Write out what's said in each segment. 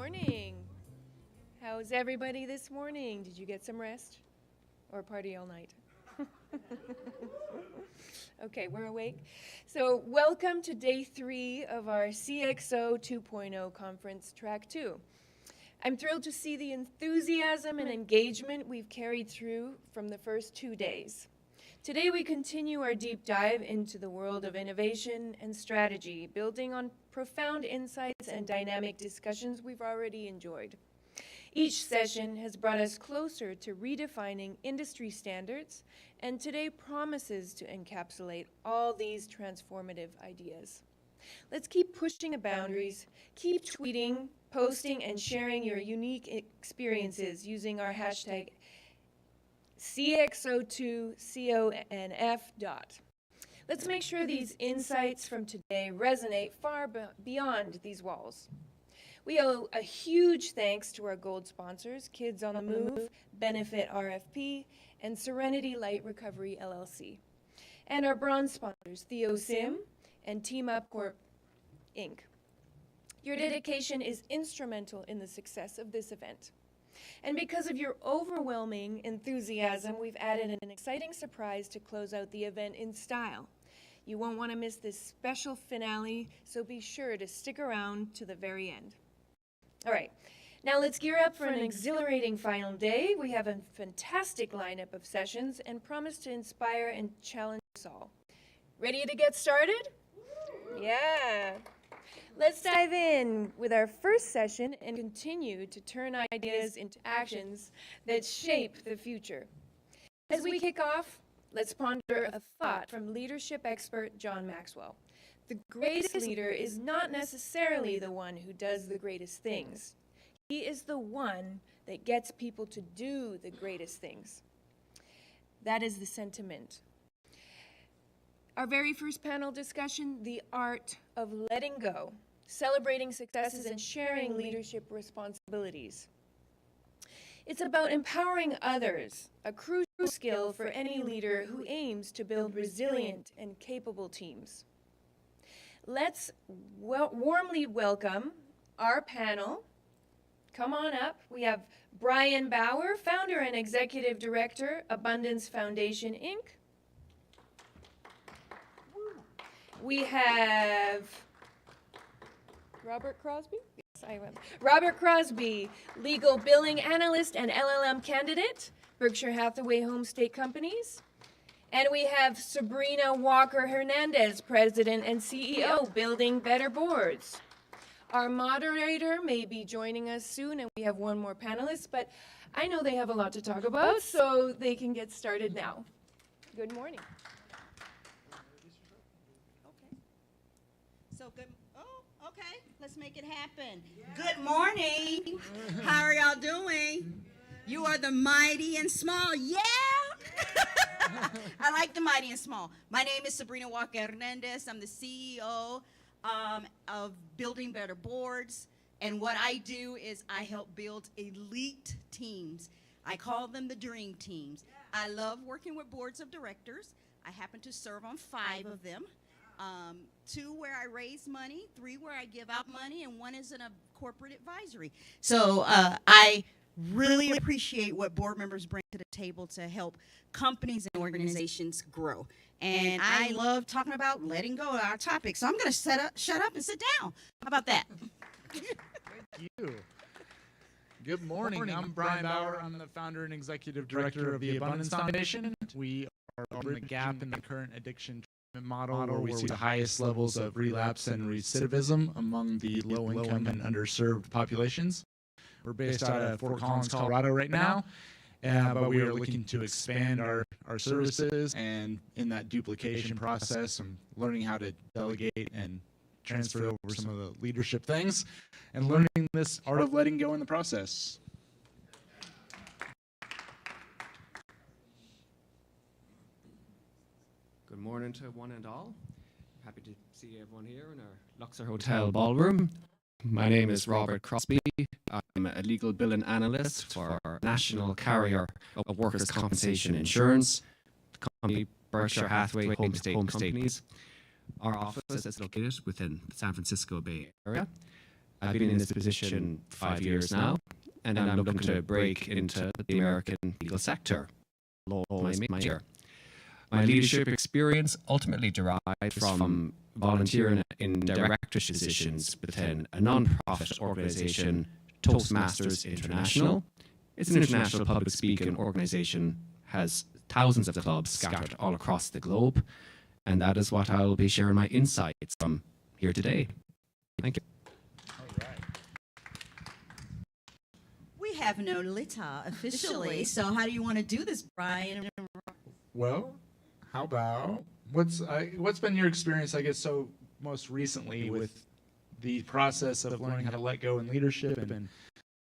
Morning. How's everybody this morning? Did you get some rest or party all night? Okay, we're awake. So welcome to day 3 of our CXO 2.0 conference, Track-2. I'm thrilled to see the enthusiasm and engagement we've carried through from the first 2 days. Today we continue our deep dive into the world of innovation and strategy, building on profound insights and dynamic discussions we've already enjoyed. Each session has brought us closer to redefining industry standards, and today promises to encapsulate all these transformative ideas. Let's keep pushing the boundaries, keep tweeting, posting, and sharing your unique experiences using our hashtag CXO 2.0. Let's make sure these insights from today resonate far beyond these walls. We owe a huge thanks to our gold sponsors, Kids on the Move, Benefit RFP, and Serenity Light Recovery LLC. And our bronze sponsors, Theo Sim and Team Up Corp Inc. Your dedication is instrumental in the success of this event. And because of your overwhelming enthusiasm, we've added an exciting surprise to close out the event in style. You won't want to miss this special finale, so be sure to stick around to the very end. All right, now let's gear up for an exhilarating final day. We have a fantastic lineup of sessions and promise to inspire and challenge us all. Ready to get started? Yeah. Let's dive in with our first session and continue to turn ideas into actions that shape the future. As we kick off, let's ponder a thought from leadership expert John Maxwell. The greatest leader is not necessarily the one who does the greatest things. He is the one that gets people to do the greatest things. That is the sentiment. Our very first panel discussion, the art of letting go, celebrating successes and sharing leadership responsibilities. It's about empowering others, a crucial skill for any leader who aims to build resilient and capable teams. Let's warmly welcome our panel. Come on up. We have Brian Bauer, founder and executive director, Abundance Foundation, Inc. We have Robert Crosby? Yes, I went. Robert Crosby, legal billing analyst and LLM candidate, Berkshire Hathaway Home State Companies. And we have Sabrina Walker Hernandez, president and CEO, Building Better Boards. Our moderator may be joining us soon, and we have one more panelist, but I know they have a lot to talk about, so they can get started now. Good morning. Okay, let's make it happen. Good morning. How are y'all doing? You are the mighty and small. Yeah! I like the mighty and small. My name is Sabrina Walker Hernandez. I'm the CEO of Building Better Boards. And what I do is I help build elite teams. I call them the dream teams. I love working with boards of directors. I happen to serve on 5 of them. 2 where I raise money, 3 where I give out money, and 1 is in a corporate advisory. So I really appreciate what board members bring to the table to help companies and organizations grow. And I love talking about letting go of our topic. So I'm going to shut up and sit down. How about that? Thank you. Good morning. I'm Brian Bauer. I'm the founder and executive director of the Abundance Foundation. We are bridging the gap in the current addiction model where we see the highest levels of relapse and recidivism among the low-income and underserved populations. We're based out of Fort Collins, Colorado right now, but we are looking to expand our services, and in that duplication process, I'm learning how to delegate and transfer over some of the leadership things, and learning this art of letting go in the process. Good morning to one and all. Happy to see everyone here in our Luxor Hotel ballroom. My name is Robert Crosby. I'm a legal billing analyst for our national carrier of workers' compensation insurance, the company Berkshire Hathaway Home State Companies. Our office is located within the San Francisco Bay Area. I've been in this position 5 years now, and I'm looking to break into the American legal sector. Law is my major. My leadership experience ultimately derived from volunteering in directorship positions within a non-profit organization, Toastmasters International. It's an international public speaking organization, has thousands of clubs scattered all across the globe, and that is what I'll be sharing my insights from here today. Thank you. We have no Lita officially, so how do you want to do this, Brian? Well, how about what's been your experience, I guess, so most recently with the process of learning how to let go in leadership and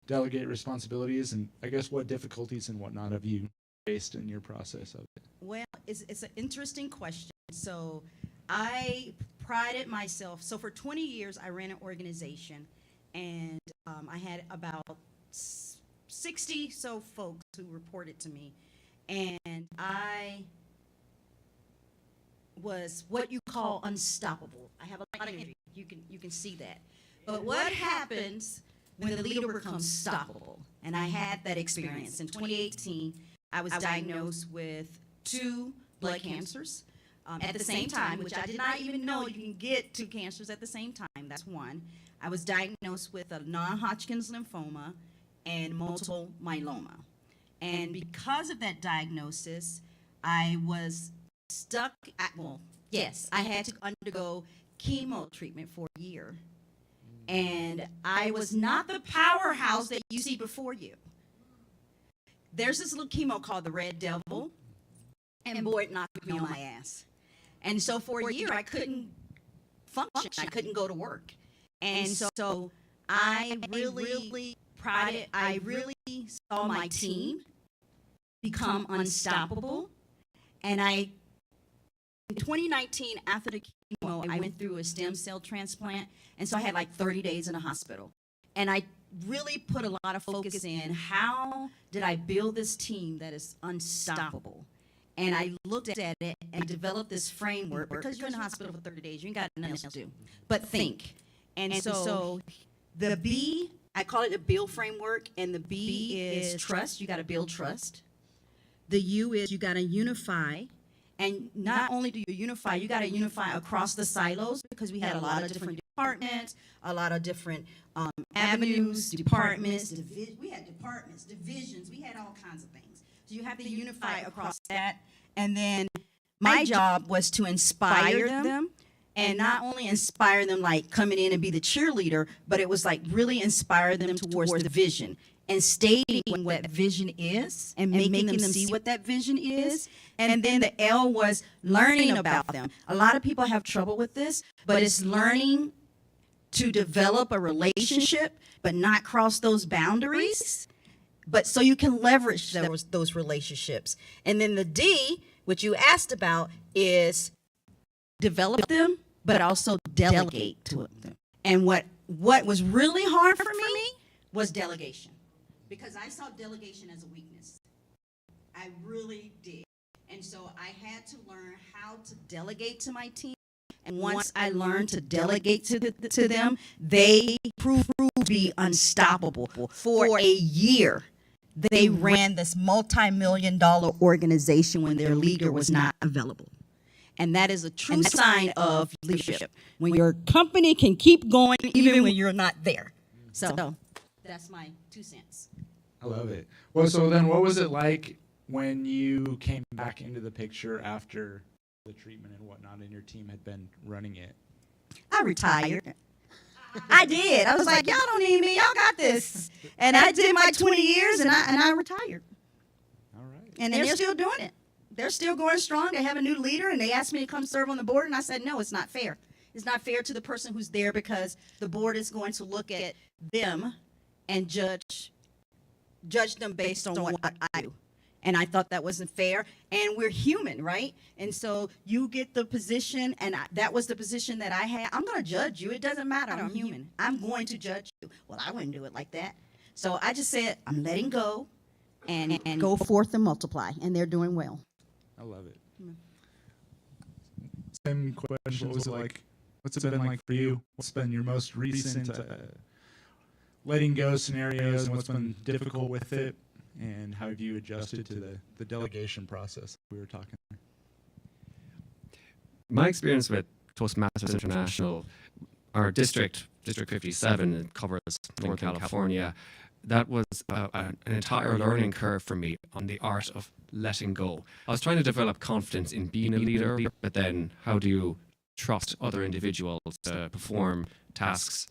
delegate responsibilities, and I guess what difficulties and whatnot have you faced in your process of it? Well, it's an interesting question. So I prided myself. So for 20 years, I ran an organization, and I had about 60 so folks who reported to me, and I was what you call unstoppable. I have a lot of energy. You can see that. But what happens when the leader becomes stoppable? And I had that experience. In 2018, I was diagnosed with 2 blood cancers at the same time, which I did not even know you can get 2 cancers at the same time. That's one. I was diagnosed with a non-Hodgkin's lymphoma and multiple myeloma. And because of that diagnosis, I was stuck at, I had to undergo chemo treatment for a year. And I was not the powerhouse that you see before you. There's this little chemo called the Red Devil, and boy, it knocked me on my ass. And so for a year, I couldn't function. I couldn't go to work. And so I really saw my team become unstoppable. And in 2019, after the chemo, I went through a stem cell transplant, and so I had like 30 days in the hospital. And I really put a lot of focus in how did I build this team that is unstoppable. And I looked at it and developed this framework, because you're in the hospital for 30 days, you ain't got nothing else to do but think. And so the B, I call it a build framework, and the B is trust. You got to build trust. The U is you got to unify. And not only do you unify, you got to unify across the silos, because we had a lot of different departments, a lot of different avenues, departments. We had departments, divisions. We had all kinds of things. So you have to unify across that. And then my job was to inspire them, and not only inspire them like coming in and be the cheerleader, but it was like really inspire them towards the vision and stating what that vision is and making them see what that vision is. And then the L was learning about them. A lot of people have trouble with this, but it's learning to develop a relationship but not cross those boundaries, but so you can leverage those relationships. And then the D, which you asked about, is develop them but also delegate to them. And what was really hard for me was delegation, because I saw delegation as a weakness. I really did. And so I had to learn how to delegate to my team. And once I learned to delegate to them, they proved to be unstoppable. For a year, they ran this multi-million-dollar organization when their leader was not available. And that is a true sign of leadership, when your company can keep going even when you're not there. So that's my 2 cents. I love it. Well, so then what was it like when you came back into the picture after the treatment and whatnot, and your team had been running it? I retired. I did. I was like, y'all don't need me. Y'all got this. And I did my 20 years, and I retired. All right. And they're still doing it. They're still going strong. They have a new leader, and they asked me to come serve on the board, and I said, no, it's not fair. It's not fair to the person who's there, because the board is going to look at them and judge them based on what I do. And I thought that wasn't fair. And we're human, right? And so you get the position, and that was the position that I had. I'm going to judge you. It doesn't matter. I'm human. I'm going to judge you. Well, I wouldn't do it like that. So I just said, I'm letting go and go forth and multiply. And they're doing well. I love it. Same question. What was it like? What's it been like for you? What's been your most recent letting go scenarios and what's been difficult with it, and how have you adjusted to the delegation process we were talking about? My experience with Toastmasters International, our District 57, it covers Northern California, that was an entire learning curve for me on the art of letting go. I was trying to develop confidence in being a leader, but then how do you trust other individuals to perform tasks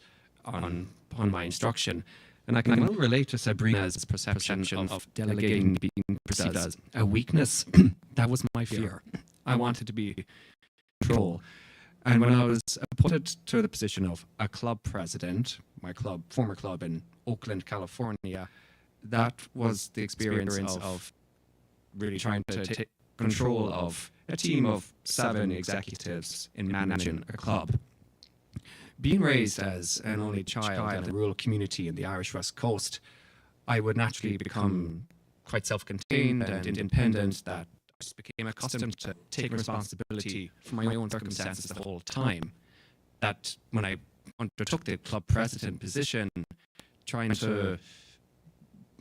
on my instruction? And I can well relate to Sabrina's perception of delegating being perceived as a weakness. That was my fear. I wanted to be in control. And when I was appointed to the position of a club president, my former club in Oakland, California, that was the experience of really trying to take control of a team of 7 executives in managing a club. Being raised as an only child in a rural community in the Irish West Coast, I would naturally become quite self-contained and independent, that I just became accustomed to taking responsibility for my own circumstances the whole time. That when I undertook the club president position, trying to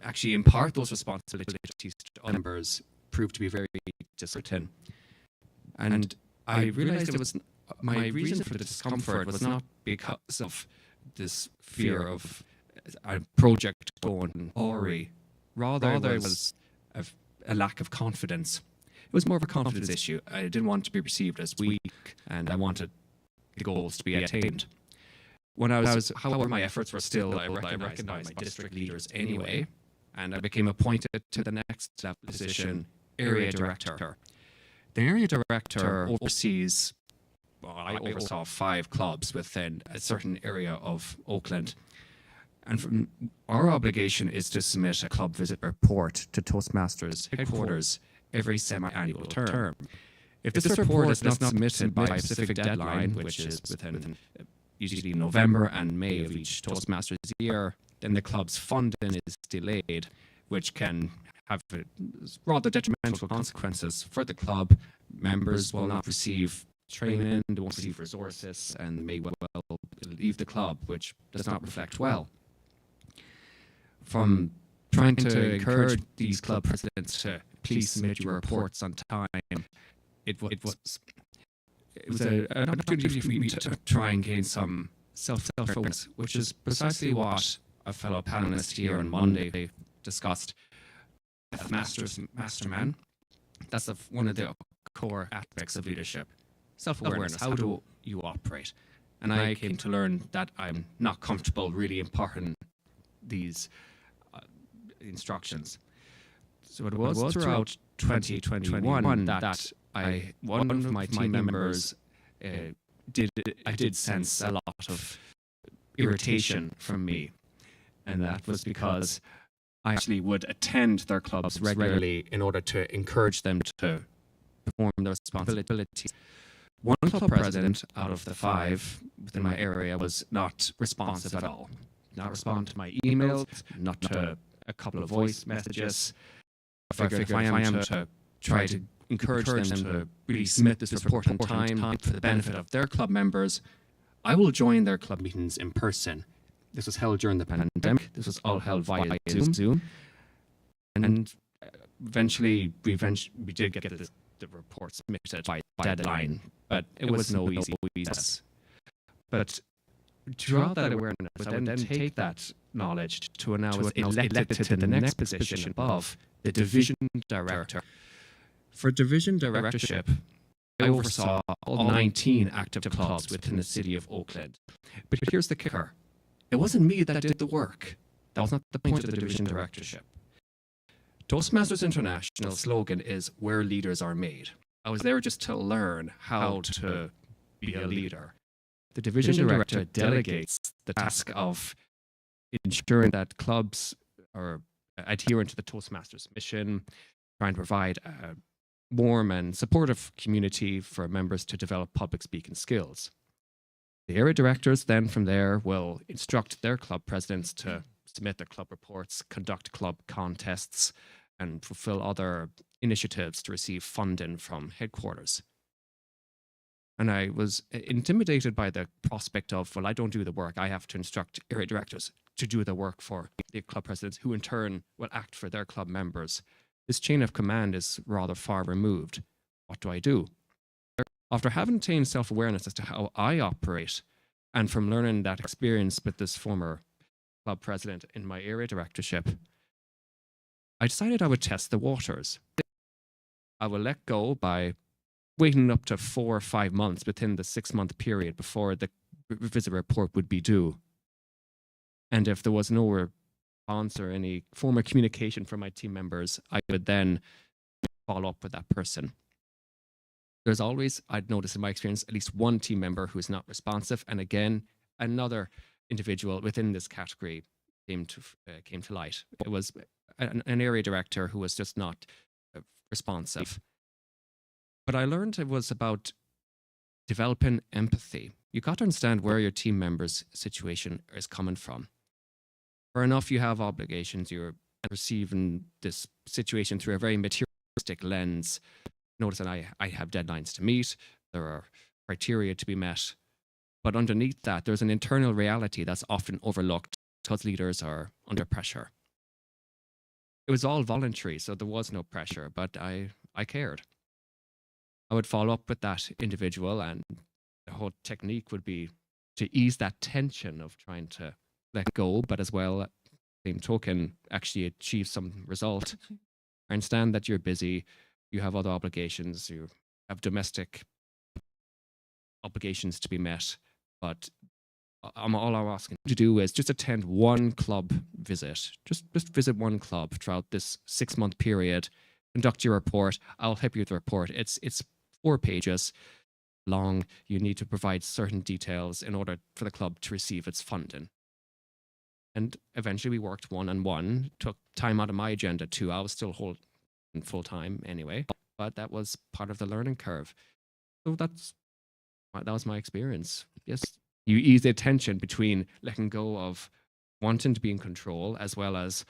actually impart those responsibilities to other members proved to be very disheartening. And I realized it was my reason for the discomfort was not because of this fear of a project going awry. Rather, it was a lack of confidence. It was more of a confidence issue. I didn't want to be perceived as weak, and I wanted the goals to be attained. However, my efforts were still recognized by my district leaders anyway, and I became appointed to the next level position, area director. The area director oversees, I oversaw 5 clubs within a certain area of Oakland. And our obligation is to submit a club visit report to Toastmasters headquarters every semi-annual term. If this report is not submitted by a specific deadline, which is within usually November and May of each Toastmasters year, then the club's funding is delayed, which can have rather detrimental consequences for the club. Members will not receive training, they won't receive resources, and may well leave the club, which does not reflect well. From trying to encourage these club presidents to please submit your reports on time, it was an opportunity for me to try and gain some self-focus, which is precisely what a fellow panelist here on Monday discussed. Masterman, that's one of the core aspects of leadership. Self-awareness, how do you operate? And I came to learn that I'm not comfortable really imparting these instructions. So it was throughout 2021 that one of my team members did sense a lot of irritation from me. And that was because I actually would attend their clubs regularly in order to encourage them to perform their responsibilities. One club president out of the 5 within my area was not responsive at all. Not respond to my emails, not to a couple of voice messages. I figured if I am to try to encourage them to really submit this report on time for the benefit of their club members, I will join their club meetings in person. This was held during the pandemic. This was all held via Zoom. And eventually, we did get the report submitted by deadline, but it was no easy process. But to draw that awareness, I would then take that knowledge to when I was elected to the next position above, the division director. For division directorship, I oversaw all 19 active clubs within the city of Oakland. But here's the kicker. It wasn't me that did the work. That was not the point of the division directorship. Toastmasters International's slogan is where leaders are made. I was there just to learn how to be a leader. The division director delegates the task of ensuring that clubs are adherent to the Toastmasters mission, trying to provide a warm and supportive community for members to develop public speaking skills. The area directors then from there will instruct their club presidents to submit their club reports, conduct club contests, and fulfill other initiatives to receive funding from headquarters. And I was intimidated by the prospect of, well, I don't do the work. I have to instruct area directors. to do the work for the club presidents, who in turn will act for their club members. This chain of command is rather far removed. What do I do? After having attained self-awareness as to how I operate, and from learning that experience with this former club president in my area directorship, I decided I would test the waters. I will let go by waiting up to 4 or 5 months within the 6-month period before the visit report would be due. And if there was no response or any form of communication from my team members, I would then follow up with that person. There's always, I'd noticed in my experience, at least one team member who is not responsive. And again, another individual within this category came to light. It was an area director who was just not responsive. But I learned it was about developing empathy. You got to understand where your team member's situation is coming from. Fair enough, you have obligations. You're perceiving this situation through a very materialistic lens. Notice that I have deadlines to meet. There are criteria to be met. But underneath that, there's an internal reality that's often overlooked because leaders are under pressure. It was all voluntary, so there was no pressure, but I cared. I would follow up with that individual, and the whole technique would be to ease that tension of trying to let go, but as well, at the same token, actually achieve some result. I understand that you're busy, you have other obligations, you have domestic obligations to be met, but all I'm asking you to do is just attend one club visit. Just visit one club throughout this 6-month period. Conduct your report. I'll help you with the report. It's 4 pages long. You need to provide certain details in order for the club to receive its funding. And eventually we worked one-on-one, took time out of my agenda too. I was still holding full-time anyway, but that was part of the learning curve. So that was my experience. Yes, you ease the tension between letting go of wanting to be in control as well as